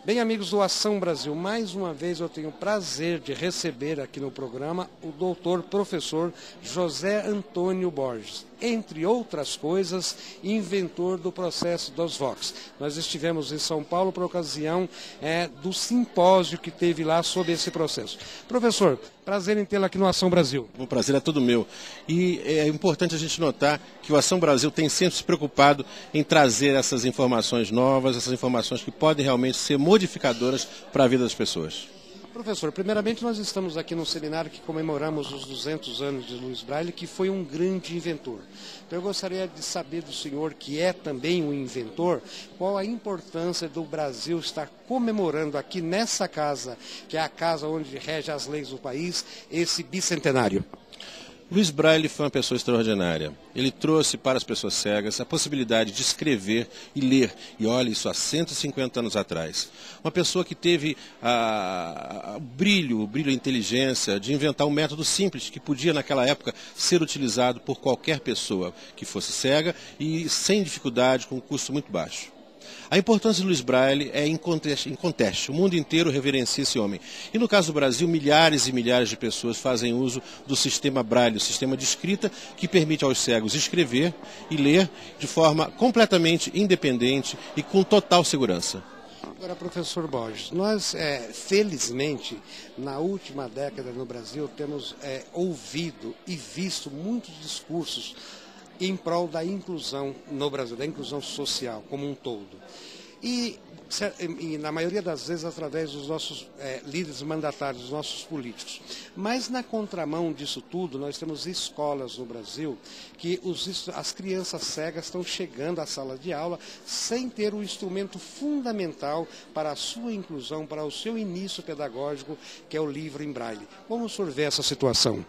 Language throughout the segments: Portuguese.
Bem, amigos do Ação Brasil, mais uma vez eu tenho o prazer de receber aqui no programa o doutor professor José Antônio Borges, entre outras coisas, inventor do processo dos Vox. Nós estivemos em São Paulo por ocasião do simpósio que teve lá sobre esse processo. Professor, prazer em tê-lo aqui no Ação Brasil. O prazer é todo meu. E é importante a gente notar que o Ação Brasil tem sempre se preocupado em trazer essas informações novas, essas informações que podem realmente ser modificadoras para a vida das pessoas. Professor, primeiramente nós estamos aqui num seminário que comemoramos os 200 anos de Louis Braille, que foi um grande inventor. Então eu gostaria de saber do senhor, que é também um inventor, qual a importância do Brasil estar comemorando aqui nessa casa, que é a casa onde rege as leis do país, esse bicentenário. Louis Braille foi uma pessoa extraordinária. Ele trouxe para as pessoas cegas a possibilidade de escrever e ler. E olha, isso há 150 anos atrás. Uma pessoa que teve o brilho, a inteligência de inventar um método simples que podia naquela época ser utilizado por qualquer pessoa que fosse cega e sem dificuldade, com um custo muito baixo. A importância de Louis Braille é inconteste. O mundo inteiro reverencia esse homem. E no caso do Brasil, milhares e milhares de pessoas fazem uso do sistema Braille, o sistema de escrita que permite aos cegos escrever e ler de forma completamente independente e com total segurança. Agora, professor Borges, nós, felizmente, na última década no Brasil, temos ouvido e visto muitos discursos em prol da inclusão no Brasil, da inclusão social como um todo. E na maioria das vezes através dos nossos líderes mandatários, dos nossos políticos. Mas na contramão disso tudo, nós temos escolas no Brasil que as crianças cegas estão chegando à sala de aula sem ter o instrumento fundamental para a sua inclusão, para o seu início pedagógico, que é o livro em braille. Como o senhor vê essa situação?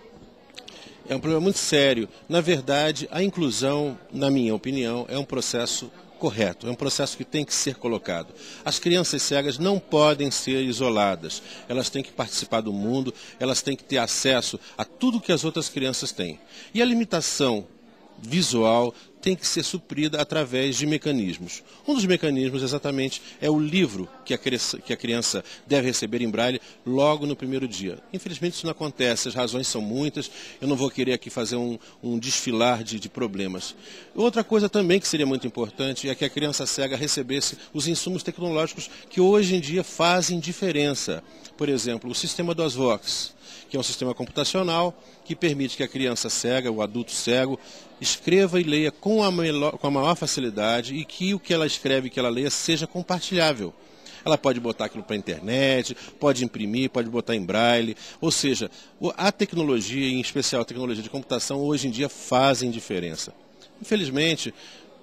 É um problema muito sério. Na verdade, a inclusão, na minha opinião, é um processo correto, é um processo que tem que ser colocado. As crianças cegas não podem ser isoladas, elas têm que participar do mundo, elas têm que ter acesso a tudo que as outras crianças têm. E a limitação visual tem que ser suprida através de mecanismos. Um dos mecanismos exatamente é o livro que a criança deve receber em braille logo no primeiro dia. Infelizmente isso não acontece, as razões são muitas, eu não vou querer aqui fazer um desfilar de problemas. Outra coisa também que seria muito importante é que a criança cega recebesse os insumos tecnológicos que hoje em dia fazem diferença. Por exemplo, o sistema dos Vox, que é um sistema computacional que permite que a criança cega, o adulto cego, escreva e leia com a maior facilidade e que o que ela escreve e que ela leia seja compartilhável. Ela pode botar aquilo para a internet, pode imprimir, pode botar em braille, ou seja, a tecnologia, em especial a tecnologia de computação, hoje em dia fazem diferença. Infelizmente,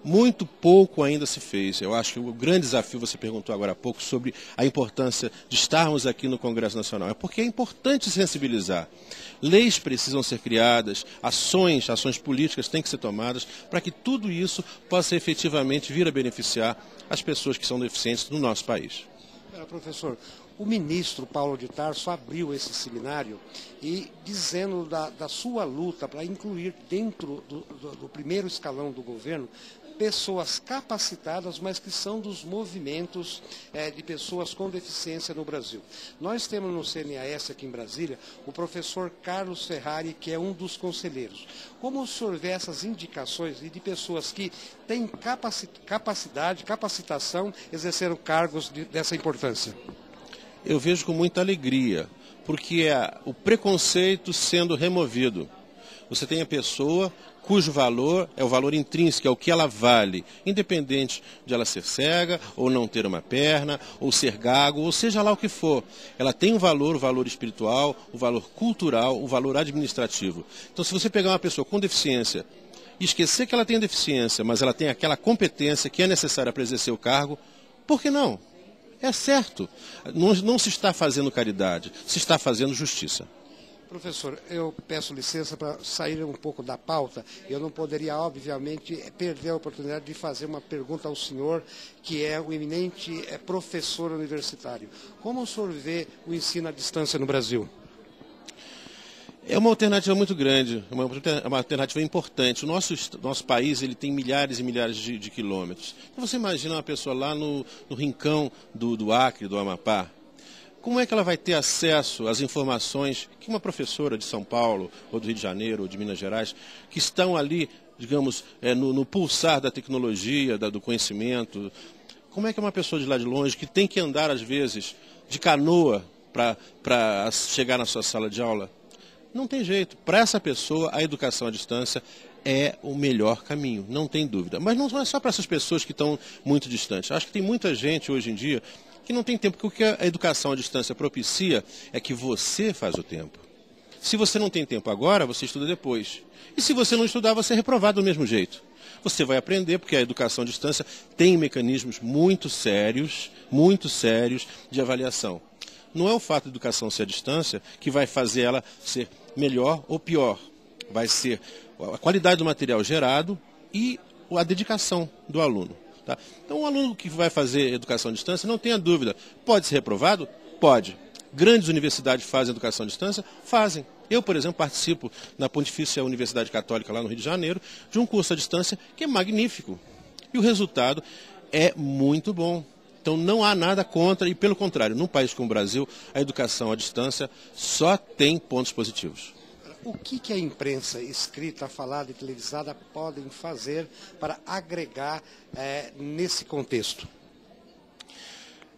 muito pouco ainda se fez. Eu acho que o grande desafio, você perguntou agora há pouco, sobre a importância de estarmos aqui no Congresso Nacional. É porque é importante sensibilizar. Leis precisam ser criadas, ações políticas têm que ser tomadas para que tudo isso possa efetivamente vir a beneficiar as pessoas que são deficientes no nosso país. Professor, o ministro Paulo de Tarso abriu esse seminário e dizendo da sua luta para incluir dentro do primeiro escalão do governo pessoas capacitadas, mas que são dos movimentos de pessoas com deficiência no Brasil. Nós temos no CNAS aqui em Brasília o professor Carlos Ferrari, que é um dos conselheiros. Como o senhor vê essas indicações de pessoas que têm capacidade, capacitação, exerceram cargos dessa importância? Eu vejo com muita alegria, porque é o preconceito sendo removido. Você tem a pessoa cujo valor é o valor intrínseco, é o que ela vale, independente de ela ser cega, ou não ter uma perna, ou ser gago, ou seja lá o que for. Ela tem um valor, o valor espiritual, o valor cultural, o valor administrativo. Então, se você pegar uma pessoa com deficiência e esquecer que ela tem deficiência, mas ela tem aquela competência que é necessária para exercer o cargo, por que não? É certo. Não se está fazendo caridade, se está fazendo justiça. Professor, eu peço licença para sair um pouco da pauta. Eu não poderia, obviamente, perder a oportunidade de fazer uma pergunta ao senhor, que é o eminente professor universitário. Como o senhor vê o ensino à distância no Brasil? É uma alternativa muito grande, uma alternativa importante. O nosso país ele tem milhares e milhares de quilômetros. Então você imagina uma pessoa lá no rincão do Acre, do Amapá. Como é que ela vai ter acesso às informações que uma professora de São Paulo, ou do Rio de Janeiro, ou de Minas Gerais, que estão ali, digamos, no pulsar da tecnologia, do conhecimento. Como é que uma pessoa de lá de longe, que tem que andar às vezes de canoa para chegar na sua sala de aula? Não tem jeito. Para essa pessoa, a educação à distância é o melhor caminho, não tem dúvida. Mas não é só para essas pessoas que estão muito distantes. Acho que tem muita gente hoje em dia que não tem tempo, porque o que a educação à distância propicia é que você faz o tempo. Se você não tem tempo agora, você estuda depois. E se você não estudar, você é reprovado do mesmo jeito. Você vai aprender, porque a educação à distância tem mecanismos muito sérios de avaliação. Não é o fato de educação ser à distância que vai fazer ela ser melhor ou pior. Vai ser a qualidade do material gerado e a dedicação do aluno. Tá? Então, um aluno que vai fazer educação à distância, não tenha dúvida, pode ser reprovado? Pode. Grandes universidades fazem educação à distância? Fazem. Eu, por exemplo, participo na Pontifícia Universidade Católica, lá no Rio de Janeiro, de um curso à distância que é magnífico. E o resultado é muito bom. Então não há nada contra, e pelo contrário, num país como o Brasil, a educação à distância só tem pontos positivos. O que a imprensa escrita, falada e televisada podem fazer para agregar nesse contexto?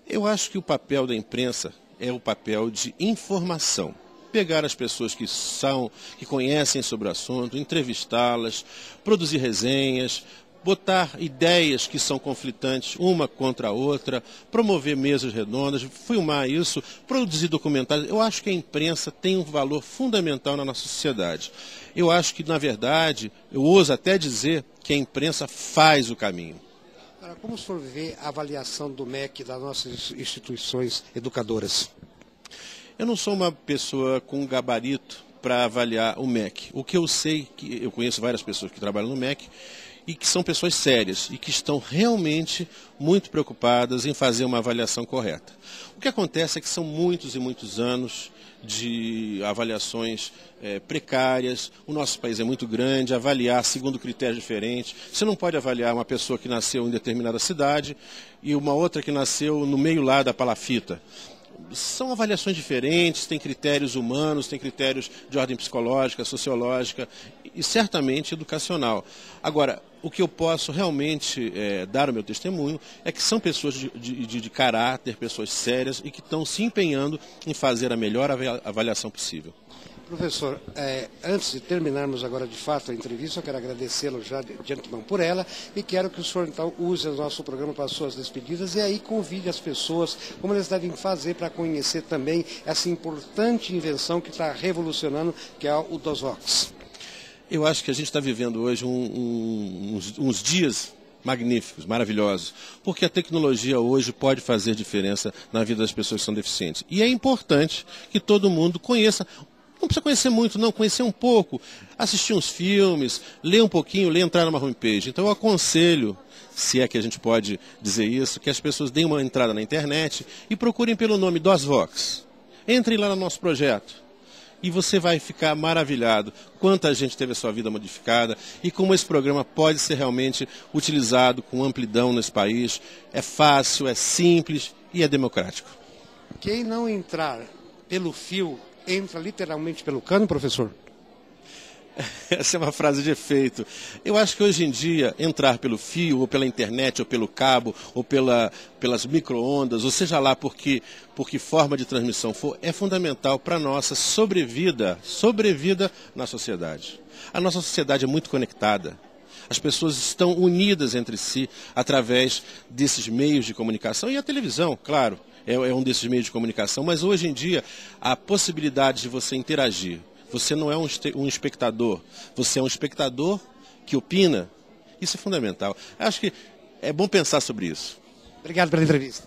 Eu acho que o papel da imprensa é o papel de informação. Pegar as pessoas que conhecem sobre o assunto, entrevistá-las, produzir resenhas, botar ideias que são conflitantes uma contra a outra, promover mesas redondas, filmar isso, produzir documentários. Eu acho que a imprensa tem um valor fundamental na nossa sociedade. Eu acho que, na verdade, eu ouso até dizer que a imprensa faz o caminho. Agora, como o senhor vê a avaliação do MEC das nossas instituições educadoras? Eu não sou uma pessoa com gabarito para avaliar o MEC. O que eu sei, que eu conheço várias pessoas que trabalham no MEC, e que são pessoas sérias e que estão realmente muito preocupadas em fazer uma avaliação correta. O que acontece é que são muitos e muitos anos de avaliações precárias, o nosso país é muito grande, avaliar segundo critérios diferentes. Você não pode avaliar uma pessoa que nasceu em determinada cidade e uma outra que nasceu no meio lá da palafita. São avaliações diferentes, tem critérios humanos, tem critérios de ordem psicológica, sociológica e certamente educacional. Agora, o que eu posso realmente dar o meu testemunho é que são pessoas de caráter, pessoas sérias e que estão se empenhando em fazer a melhor avaliação possível. Professor, antes de terminarmos agora de fato a entrevista, eu quero agradecê-lo já de antemão por ela e quero que o senhor então use o nosso programa para as suas despedidas e aí convide as pessoas como elas devem fazer para conhecer também essa importante invenção que está revolucionando, que é o DOSVOX. Eu acho que a gente está vivendo hoje uns dias magníficos, maravilhosos, porque a tecnologia hoje pode fazer diferença na vida das pessoas que são deficientes. E é importante que todo mundo conheça. Não precisa conhecer muito, não, conhecer um pouco, assistir uns filmes, ler um pouquinho, entrar numa homepage. Então eu aconselho, se é que a gente pode dizer isso, que as pessoas deem uma entrada na internet e procurem pelo nome DOSVOX. Entrem lá no nosso projeto e você vai ficar maravilhado quanta gente teve a sua vida modificada e como esse programa pode ser realmente utilizado com amplidão nesse país. É fácil, é simples e é democrático. Quem não entrar pelo fio entra literalmente pelo cano, professor? Essa é uma frase de efeito. Eu acho que hoje em dia, entrar pelo fio, ou pela internet, ou pelo cabo, ou pelas micro-ondas, ou seja lá por que forma de transmissão for, é fundamental para a nossa sobrevida na sociedade. A nossa sociedade é muito conectada. As pessoas estão unidas entre si através desses meios de comunicação e a televisão, claro. É um desses meios de comunicação, mas hoje em dia a possibilidade de você interagir, você não é um espectador, você é um espectador que opina, isso é fundamental. Acho que é bom pensar sobre isso. Obrigado pela entrevista.